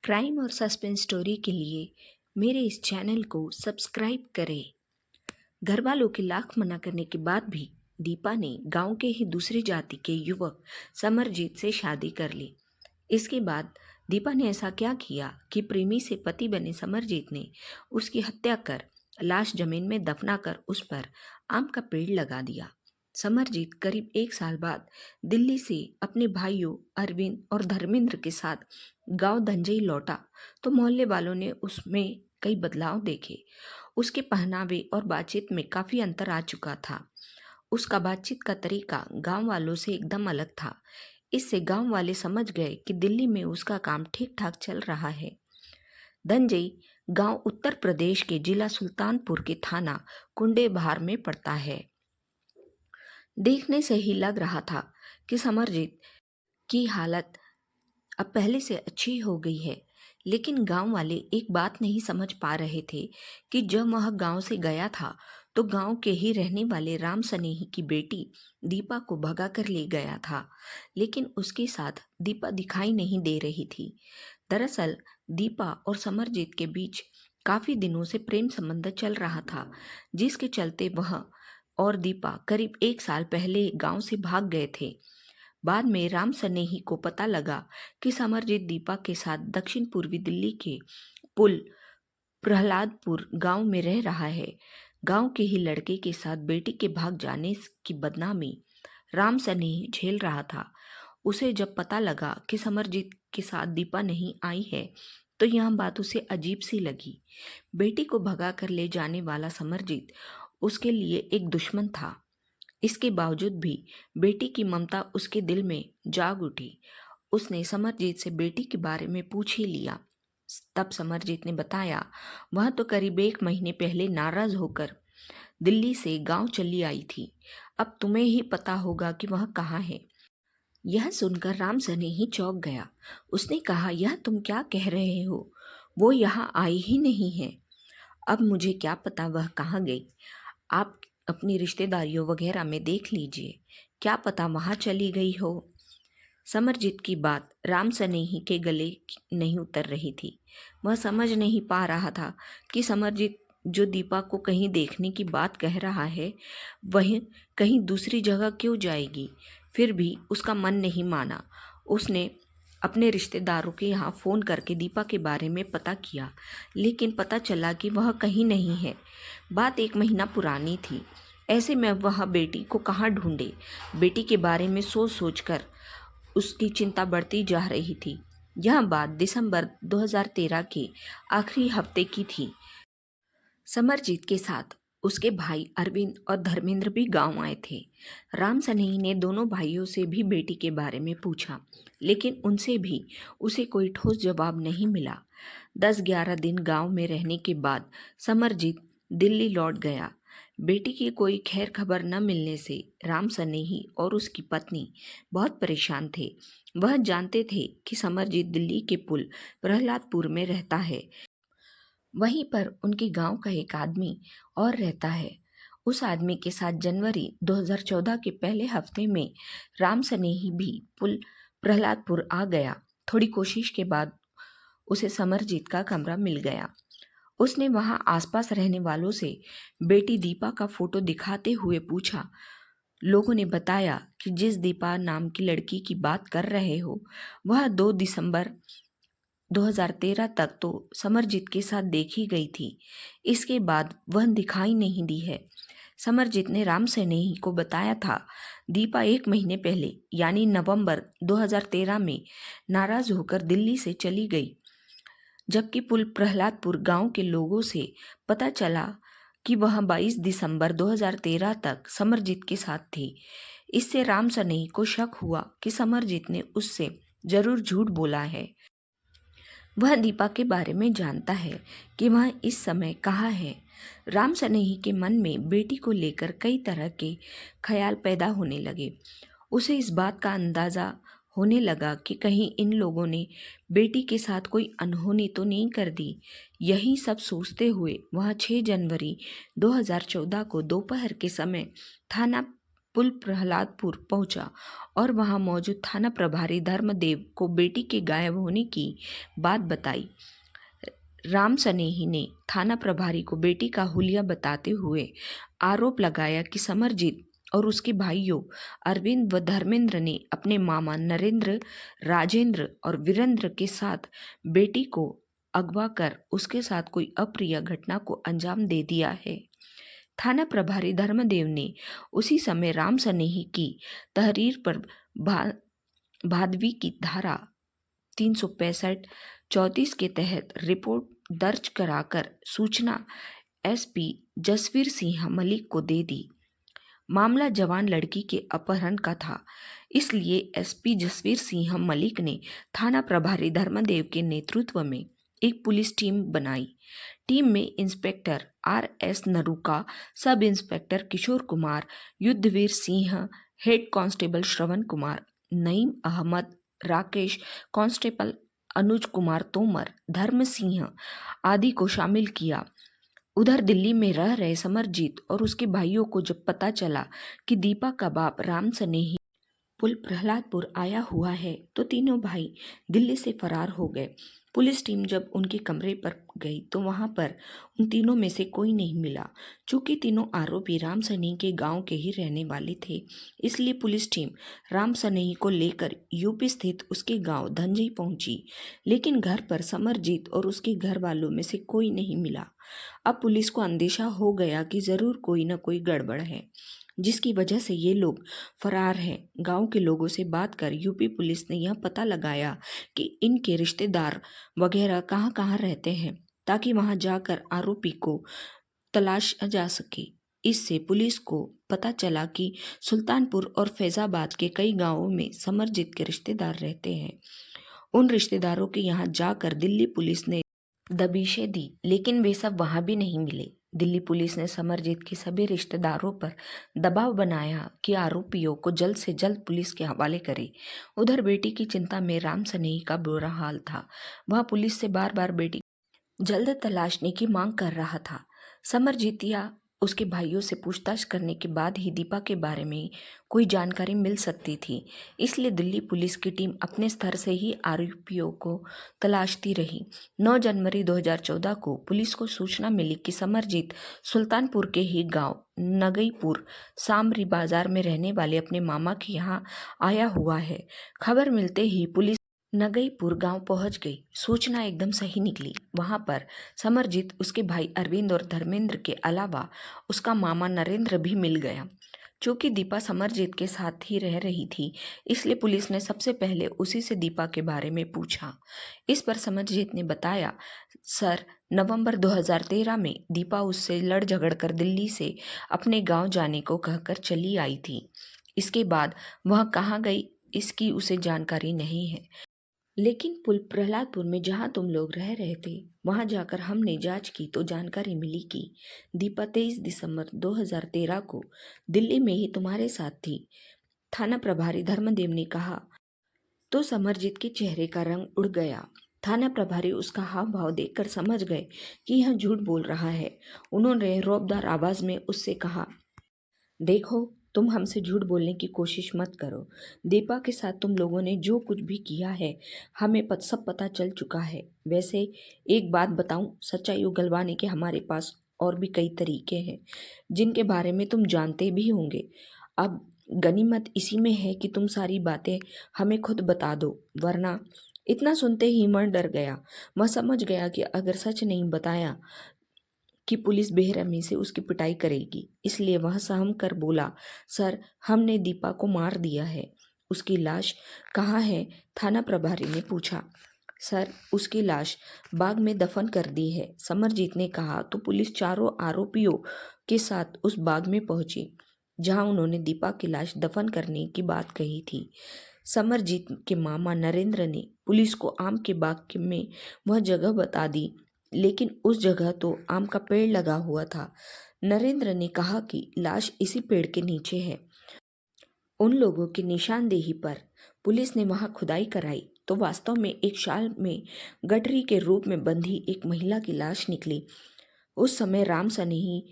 Crime और suspense story के लिए मेरे इस चैनल को सब्सक्राइब करें। घरवालों के लाख मना करने के बाद भी दीपा ने गांव के ही दूसरी जाति के युवक समरजीत से शादी कर ली। इसके बाद दीपा ने ऐसा क्या किया कि प्रेमी से पति बने समरजीत ने उसकी हत्या कर लाश जमीन में दफनाकर उस पर आम का पेड़ लगा दिया। समरजीत करीब 1 साल बाद दिल्ली से अपने भाइयों अरविंद और धर्मेंद्र के साथ गांव धंजई लौटा तो मोहल्ले वालों ने उसमें कई बदलाव देखे। उसके पहनावे और बातचीत में काफ़ी अंतर आ चुका था। उसका बातचीत का तरीका गांव वालों से एकदम अलग था। इससे गांव वाले समझ गए कि दिल्ली में उसका काम ठीक ठाक चल रहा है। धंजई गांव उत्तर प्रदेश के जिला सुल्तानपुर के थाना कुंडेबहार में पड़ता है। देखने से ही लग रहा था कि समरजीत की हालत अब पहले से अच्छी हो गई है, लेकिन गांव वाले एक बात नहीं समझ पा रहे थे कि जब वह गांव से गया था तो गांव के ही रहने वाले राम सनेही की बेटी दीपा को भगा कर ले गया था, लेकिन उसके साथ दीपा दिखाई नहीं दे रही थी। दरअसल दीपा और समरजीत के बीच काफी दिनों से प्रेम संबंध चल रहा था, जिसके चलते वह और दीपा करीब 1 साल पहले गांव से भाग गए थे। बाद में राम सनेही को पता लगा कि समरजीत दीपा के साथ दक्षिण पूर्वी दिल्ली के पुल प्रहलादपुर गांव में रह रहा है। गांव के ही लड़के के साथ बेटी के भाग जाने की बदनामी राम सनेही झेल रहा था। उसे जब पता लगा कि समरजीत के साथ दीपा नहीं आई है तो यह बात उसे अजीब सी लगी। बेटी को भगा कर ले जाने वाला समरजीत उसके लिए एक दुश्मन था। इसके बावजूद भी बेटी की ममता उसके दिल में जाग उठी। उसने समरजीत से बेटी के बारे में पूछ ही लिया। तब समरजीत ने बताया वह तो करीब 1 महीने पहले नाराज होकर दिल्ली से गांव चली आई थी। अब तुम्हें ही पता होगा कि वह कहाँ है। यह सुनकर राम सनेही चौंक गया। उसने कहा, यह तुम क्या कह रहे हो? वो यहाँ आई ही नहीं है। अब मुझे क्या पता वह कहाँ गई। आप अपनी रिश्तेदारियों वगैरह में देख लीजिए, क्या पता वहाँ चली गई हो। समरजीत की बात राम सनेही के गले नहीं उतर रही थी। वह समझ नहीं पा रहा था कि समरजीत जो दीपा को कहीं देखने की बात कह रहा है वह कहीं दूसरी जगह क्यों जाएगी। फिर भी उसका मन नहीं माना। उसने अपने रिश्तेदारों के यहाँ फ़ोन करके दीपा के बारे में पता किया, लेकिन पता चला कि वह कहीं नहीं है। बात 1 महीना पुरानी थी। ऐसे में वह बेटी को कहाँ ढूंढे। बेटी के बारे में सोच सोच कर उसकी चिंता बढ़ती जा रही थी। यह बात दिसंबर 2013 के आखिरी हफ्ते की थी। समरजीत के साथ उसके भाई अरविंद और धर्मेंद्र भी गांव आए थे। राम सनेही ने दोनों भाइयों से भी बेटी के बारे में पूछा, लेकिन उनसे भी उसे कोई ठोस जवाब नहीं मिला। 10-11 दिन गांव में रहने के बाद समरजीत दिल्ली लौट गया। बेटी की कोई खैर खबर न मिलने से राम सनेही और उसकी पत्नी बहुत परेशान थे। वह जानते थे कि समरजीत दिल्ली के पुल प्रहलादपुर में रहता है। वहीं पर उनके गांव का एक आदमी और रहता है। उस आदमी के साथ जनवरी 2014 के पहले हफ्ते में राम सनेही भी पुल प्रहलादपुर आ गया। थोड़ी कोशिश के बाद उसे समरजीत का कमरा मिल गया। उसने वहां आसपास रहने वालों से बेटी दीपा का फोटो दिखाते हुए पूछा। लोगों ने बताया कि जिस दीपा नाम की लड़की की बात कर रहे हो वह 2 दिसंबर 2013 तक तो समरजीत के साथ देखी गई थी। इसके बाद वह दिखाई नहीं दी है। समरजीत ने राम सनेही को बताया था दीपा 1 महीने पहले यानी नवंबर 2013 में नाराज होकर दिल्ली से चली गई, जबकि पुल प्रहलादपुर गांव के लोगों से पता चला कि वह 22 दिसंबर 2013 तक समरजीत के साथ थी। इससे राम सनेही को शक हुआ कि समरजीत ने उससे जरूर झूठ बोला है। वह दीपा के बारे में जानता है कि वह इस समय कहाँ है। राम सनेही के मन में बेटी को लेकर कई तरह के ख्याल पैदा होने लगे। उसे इस बात का अंदाज़ा होने लगा कि कहीं इन लोगों ने बेटी के साथ कोई अनहोनी तो नहीं कर दी। यही सब सोचते हुए वह 6 जनवरी 2014 को दोपहर के समय थाना पुल प्रहलादपुर पहुंचा और वहां मौजूद थाना प्रभारी धर्मदेव को बेटी के गायब होने की बात बताई। राम सनेही ने थाना प्रभारी को बेटी का हुलिया बताते हुए आरोप लगाया कि समरजीत और उसके भाइयों अरविंद व धर्मेंद्र ने अपने मामा नरेंद्र, राजेंद्र और वीरेंद्र के साथ बेटी को अगवा कर उसके साथ कोई अप्रिय घटना को अंजाम दे दिया है। थाना प्रभारी धर्मदेव ने उसी समय राम सनेही की तहरीर पर भादवी की धारा 365 34 के तहत रिपोर्ट दर्ज कराकर सूचना एसपी जसवीर सिंह मलिक को दे दी। मामला जवान लड़की के अपहरण का था, इसलिए एसपी जसवीर सिंह मलिक ने थाना प्रभारी धर्मदेव के नेतृत्व में एक पुलिस टीम बनाई। टीम में inspector R S. Naruka, sub inspector Kishore Kumar, Yudhveer Singh, head constable Shravan Kumar, Naeem Ahmed, Rakesh, constable Anuj Kumar Tomar, Dharam Singh आदि को शामिल किया। उधर दिल्ली में रह रहे समरजीत और उसके भाइयों को जब पता चला कि दीपा का बाप राम सनेही पुल प्रहलादपुर आया हुआ है तो तीनों भाई दिल्ली से फरार हो गए। पुलिस टीम जब उनके कमरे पर गई तो वहां पर उन तीनों में से कोई नहीं मिला। चूंकि तीनों आरोपी राम सनेही के गांव के ही रहने वाले थे, इसलिए पुलिस टीम राम सनेही को लेकर यूपी स्थित उसके गांव धंजई पहुंची, लेकिन घर पर समरजीत और उसके घर वालों में से कोई नहीं मिला। अब पुलिस को अंदेशा हो गया कि जरूर कोई न कोई गड़बड़ है, जिसकी वजह से ये लोग फरार हैं। गांव के लोगों से बात कर यूपी पुलिस ने यह पता लगाया कि इनके रिश्तेदार वगैरह कहाँ कहाँ रहते हैं, ताकि वहां जाकर आरोपी को तलाशा जा सके। इससे पुलिस को पता चला कि सुल्तानपुर और फैजाबाद के कई गांवों में समरजीत के रिश्तेदार रहते हैं। उन रिश्तेदारों के यहाँ जाकर दिल्ली पुलिस ने दबिशें दी, लेकिन वे सब वहां भी नहीं मिले। दिल्ली पुलिस ने समरजीत के सभी रिश्तेदारों पर दबाव बनाया कि आरोपियों को जल्द से जल्द पुलिस के हवाले करे। उधर बेटी की चिंता में राम सनेही का बुरा हाल था। वह पुलिस से बार बार बेटी जल्द तलाशने की मांग कर रहा था। समरजीत या उसके भाइयों से पूछताछ करने के बाद ही दीपा के बारे में कोई जानकारी मिल सकती थी, इसलिए दिल्ली पुलिस की टीम अपने स्तर से ही आरोपियों को तलाशती रही। 9 जनवरी 2014 को पुलिस को सूचना मिली कि समरजीत सुल्तानपुर के ही गांव नगईपुर सामरी बाजार में रहने वाले अपने मामा के यहाँ आया हुआ है। खबर मिलते ही पुलिस नगईपुर गांव पहुंच गई। सूचना एकदम सही निकली। वहां पर समरजीत, उसके भाई अरविंद और धर्मेंद्र के अलावा उसका मामा नरेंद्र भी मिल गया। चूंकि दीपा समरजीत के साथ ही रह रही थी, इसलिए पुलिस ने सबसे पहले उसी से दीपा के बारे में पूछा। इस पर समरजीत ने बताया, सर, नवंबर 2013 में दीपा उससे लड़ झगड़ कर दिल्ली से अपने गांव जाने को कहकर चली आई थी। इसके बाद वह कहाँ गई इसकी उसे जानकारी नहीं है, लेकिन पुल प्रहलादपुर में जहां तुम लोग रह रहे थे, वहां जाकर हमने जांच की तो जानकारी मिली कि दीपा 23 दिसंबर 2013 को दिल्ली में ही तुम्हारे साथ थी। थाना प्रभारी धर्मदेव ने कहा तो समरजीत के चेहरे का रंग उड़ गया। थाना प्रभारी उसका हाव भाव देखकर समझ गए कि यह झूठ बोल रहा है। उन्होंने रौबदार आवाज में उससे कहा, देखो, तुम हमसे झूठ बोलने की कोशिश मत करो। दीपा के साथ तुम लोगों ने जो कुछ भी किया है, हमें सब पता चल चुका है। वैसे एक बात बताऊं, सच्चाई उगलवाने के हमारे पास और भी कई तरीके हैं, जिनके बारे में तुम जानते भी होंगे। अब गनीमत इसी में है कि तुम सारी बातें हमें खुद बता दो, वरना। इतना सुनते ही मन डर गया। वह समझ गया कि अगर सच नहीं बताया कि पुलिस बेरहमी से उसकी पिटाई करेगी, इसलिए वह सहम कर बोला, सर, हमने दीपा को मार दिया है। उसकी लाश कहाँ है? थाना प्रभारी ने पूछा। सर, उसकी लाश बाग में दफन कर दी है, समरजीत ने कहा। तो पुलिस चारों आरोपियों के साथ उस बाग में पहुंची जहां उन्होंने दीपा की लाश दफन करने की बात कही थी। समरजीत के मामा नरेंद्र ने पुलिस को आम के बाग में वह जगह बता दी, लेकिन उस जगह तो आम का पेड़ लगा हुआ था। नरेंद्र ने कहा कि लाश इसी पेड़ के नीचे है। उन लोगों की निशानदेही पर पुलिस ने वहां खुदाई कराई तो वास्तव में एक शाल में गठरी के रूप में बंधी एक महिला की लाश निकली। उस समय राम सनेही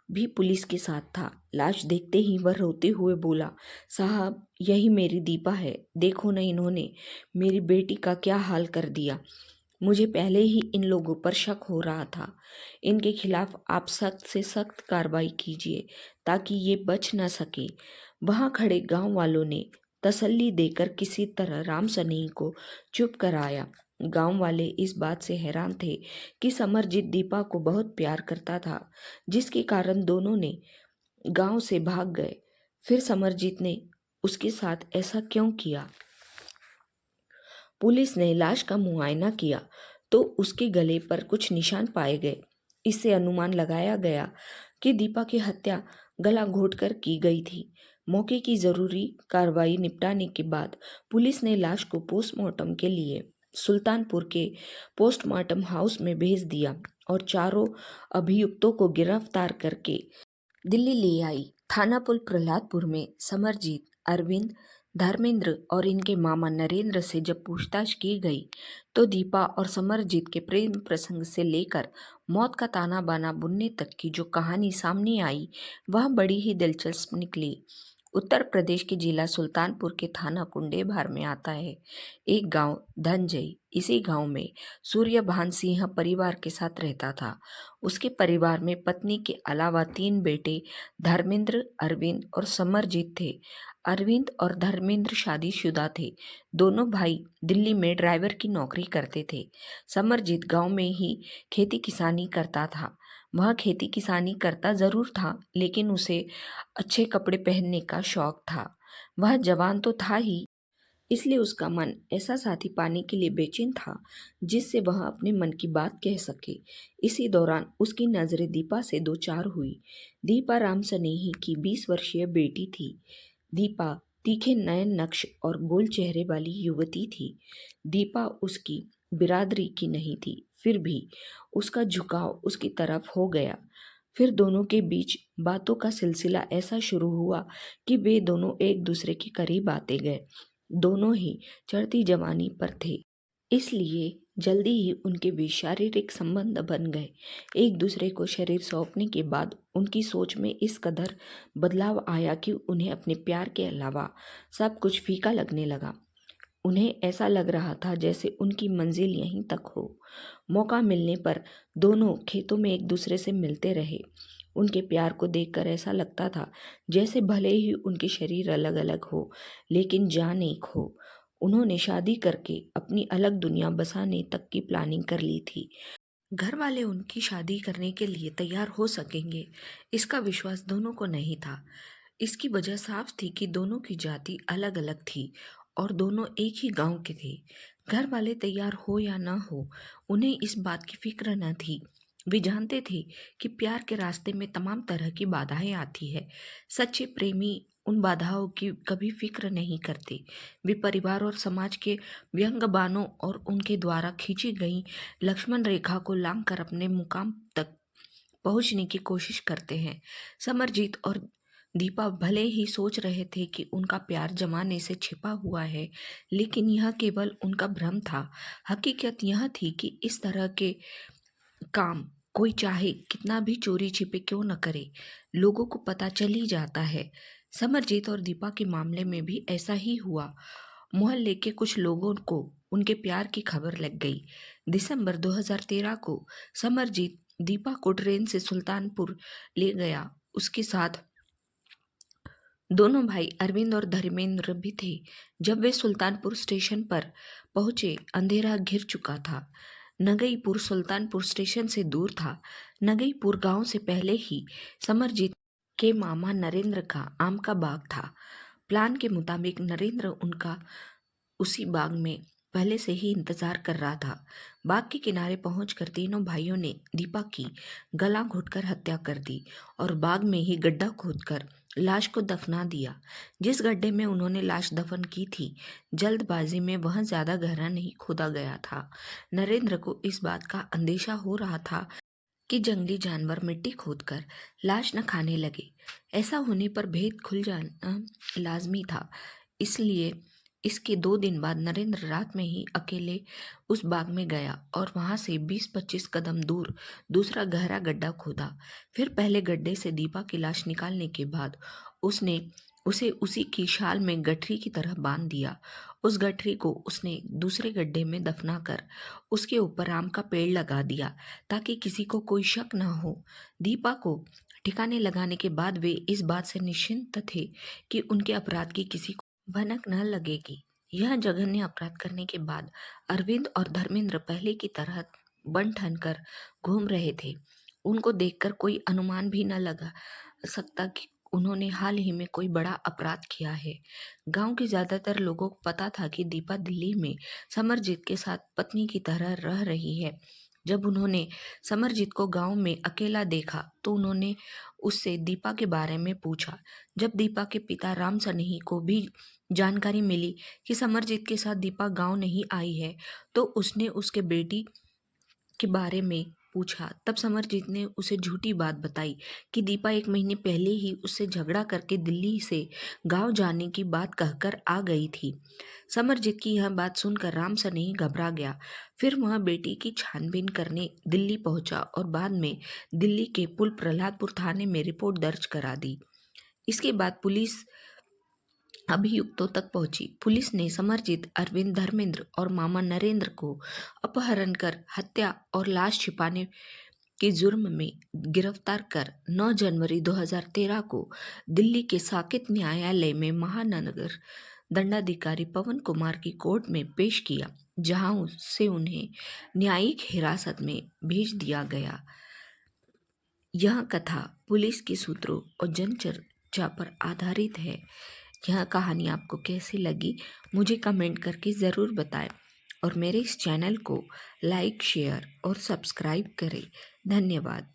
भी पुलिस के साथ था। लाश देखते ही वह रोते हुए बोला, साहब यही मेरी दीपा है, देखो न इन्होंने मेरी बेटी का क्या हाल कर दिया। मुझे पहले ही इन लोगों पर शक हो रहा था। इनके खिलाफ आप सख्त से सख्त कार्रवाई कीजिए ताकि ये बच न सके। वहां खड़े गांव वालों ने तसल्ली देकर किसी तरह राम सनेही को चुप कराया। गांव वाले इस बात से हैरान थे कि समरजीत दीपा को बहुत प्यार करता था, जिसके कारण दोनों ने गांव से भाग गए। फिर समरजीत ने उसके साथ ऐसा क्यों किया? पुलिस ने लाश का मुआयना किया तो उसके गले पर कुछ निशान पाए गए। इससे अनुमान लगाया गया कि दीपा की हत्या गला घोंटकर की गई थी। मौके की जरूरी कार्रवाई निपटाने के बाद पुलिस ने लाश को पोस्टमार्टम के लिए सुल्तानपुर के पोस्टमार्टम हाउस में भेज दिया और चारों अभियुक्तों को गिरफ्तार करके दिल्ली ले आई। थाना पुल प्रहलादपुर में समरजीत, अरविंद, धर्मेंद्र और इनके मामा नरेंद्र से जब पूछताछ की गई तो दीपा और समरजीत के प्रेम प्रसंग से लेकर मौत का ताना बाना बुनने तक की जो कहानी सामने आई वह बड़ी ही दिलचस्प निकली। उत्तर प्रदेश के जिला सुल्तानपुर के थाना कुंडेभार में आता है एक गांव धनजई। इसी गांव में सूर्यभान सिंह परिवार के साथ रहता था। उसके परिवार में पत्नी के अलावा 3 बेटे धर्मेंद्र, अरविंद और समरजीत थे। अरविंद और धर्मेंद्र शादीशुदा थे। दोनों भाई दिल्ली में ड्राइवर की नौकरी करते थे। समरजीत गांव में ही खेती किसानी करता था। वह खेती किसानी करता जरूर था, लेकिन उसे अच्छे कपड़े पहनने का शौक था। वह जवान तो था ही, इसलिए उसका मन ऐसा साथी पाने के लिए बेचैन था जिससे वह अपने मन की बात कह सके। इसी दौरान उसकी नजरें दीपा से दो चार हुई। दीपा राम सनेही की 20 वर्षीय बेटी थी। दीपा तीखे नयन नक्श और गोल चेहरे वाली युवती थी। दीपा उसकी बिरादरी की नहीं थी, फिर भी उसका झुकाव उसकी तरफ हो गया। फिर दोनों के बीच बातों का सिलसिला ऐसा शुरू हुआ कि वे दोनों एक दूसरे के करीब आते गए। दोनों ही चढ़ती जवानी पर थे, इसलिए जल्दी ही उनके बीच शारीरिक संबंध बन गए। एक दूसरे को शरीर सौंपने के बाद उनकी सोच में इस कदर बदलाव आया कि उन्हें अपने प्यार के अलावा सब कुछ फीका लगने लगा। उन्हें ऐसा लग रहा था जैसे उनकी मंजिल यहीं तक हो। मौका मिलने पर दोनों खेतों में एक दूसरे से मिलते रहे। उनके प्यार को देखकर ऐसा लगता था जैसे भले ही उनके शरीर अलग अलग हो, लेकिन जान एक हो। उन्होंने शादी करके अपनी अलग दुनिया बसाने तक की प्लानिंग कर ली थी। घर वाले उनकी शादी करने के लिए तैयार हो सकेंगे, इसका विश्वास दोनों को नहीं था। इसकी वजह साफ थी कि दोनों की जाति अलग अलग थी और दोनों एक ही गांव के थे। घर वाले तैयार हो या ना हो, उन्हें इस बात की फिक्र न थी। वे जानते थे कि प्यार के रास्ते में तमाम तरह की बाधाएं आती है। सच्चे प्रेमी उन बाधाओं की कभी फिक्र नहीं करते। वे परिवार और समाज के व्यंग बाणों और उनके द्वारा खींची गई लक्ष्मण रेखा को लांघकर अपने मुकाम तक पहुंचने की कोशिश करते हैं। समरजीत और दीपा भले ही सोच रहे थे कि उनका प्यार जमाने से छिपा हुआ है, लेकिन यह केवल उनका भ्रम था। हकीकत यह थी कि इस तरह के काम कोई चाहे कितना भी चोरी छिपे क्यों न करे, लोगों को पता चल ही जाता है। समरजीत और दीपा के मामले में भी ऐसा ही हुआ। मोहल्ले के कुछ लोगों को उनके प्यार की खबर लग गई। दिसंबर 2013 को समरजीत दीपा को ट्रेन से सुल्तानपुर ले गया। उसके साथ दोनों भाई अरविंद और धर्मेंद्र भी थे। जब वे सुल्तानपुर स्टेशन पर पहुंचे, अंधेरा घिर चुका था। नगईपुर सुल्तानपुर स्टेशन से दूर था। नगईपुर गांव से पहले ही समरजीत के मामा नरेंद्र का आम का बाग था। प्लान के मुताबिक नरेंद्र उनका उसी बाग में पहले से ही इंतजार कर रहा था। बाग के किनारे पहुंचकर तीनों भाइयों ने दीपा की गला घोंटकर हत्या कर दी और बाग में ही गड्ढा खोदकर लाश को दफना दिया। जिस गड्ढे में उन्होंने लाश दफन की थी, जल्दबाजी में वह ज्यादा गहरा नहीं खोदा गया था। नरेंद्र को इस बात का अंदेशा हो रहा था कि जंगली जानवर मिट्टी खोदकर लाश न खाने लगे। ऐसा होने पर भेद खुल जाना लाजमी था, इसलिए इसके 2 दिन बाद नरेंद्र रात में ही अकेले उस बाग में गया और वहां से 20-25 कदम दूर दूसरा गहरा गड्ढा खोदा। फिर पहले गड्ढे से दीपा की लाश निकालने के बाद उसने उसे उसी की शाल में गठरी की तरह बांध दिया। उस गठरी को उसने दूसरे गड्ढे में दफनाकर उसके ऊपर आम का पेड़ लगा दिया ताकि किसी को कोई शक न हो। दीपा को ठिकाने लगाने के बाद वे इस बात से निश्चिंत थे कि उनके अपराध की किसी को भनक न लगेगी। यह जघन्य अपराध करने के बाद अरविंद और धर्मेंद्र पहले की तरह बन ठन कर घूम रहे थे। उनको देखकर कोई अनुमान भी न लगा सकता कि उन्होंने हाल ही में कोई बड़ा अपराध किया है। गांव के ज्यादातर लोगों को पता था कि दीपा दिल्ली में समरजीत के साथ पत्नी की तरह रह रही है। जब उन्होंने समरजीत को गांव में अकेला देखा तो उन्होंने उससे दीपा के बारे में पूछा। जब दीपा के पिता राम सनेही को भी जानकारी मिली कि समरजीत के साथ दीपा गांव नहीं आई है तो उसने उसके बेटी के बारे में पूछा। तब समरजीत ने उसे झूठी बात बताई कि दीपा 1 महीने पहले ही उससे झगड़ा करके दिल्ली से गांव जाने की बात कहकर आ गई थी। समरजीत की यह बात सुनकर राम सनेही घबरा गया। फिर वह बेटी की छानबीन करने दिल्ली पहुंचा और बाद में दिल्ली के पुल प्रहलादपुर थाने में रिपोर्ट दर्ज करा दी। इसके बाद पुलिस अभियुक्तों तक पहुंची। पुलिस ने समरजीत, अरविंद, धर्मेंद्र और मामा नरेंद्र को अपहरण कर हत्या और लाश छिपाने के जुर्म में गिरफ्तार कर 9 जनवरी 2013 को दिल्ली के साकेत न्यायालय में महानगर दंडाधिकारी पवन कुमार की कोर्ट में पेश किया, जहां से उन्हें न्यायिक हिरासत में भेज दिया गया। यह कथा पुलिस के सूत्रों और जनचर्चा पर आधारित है। यह कहानी आपको कैसी लगी मुझे कमेंट करके ज़रूर बताएं और मेरे इस चैनल को लाइक, शेयर और सब्सक्राइब करें। धन्यवाद।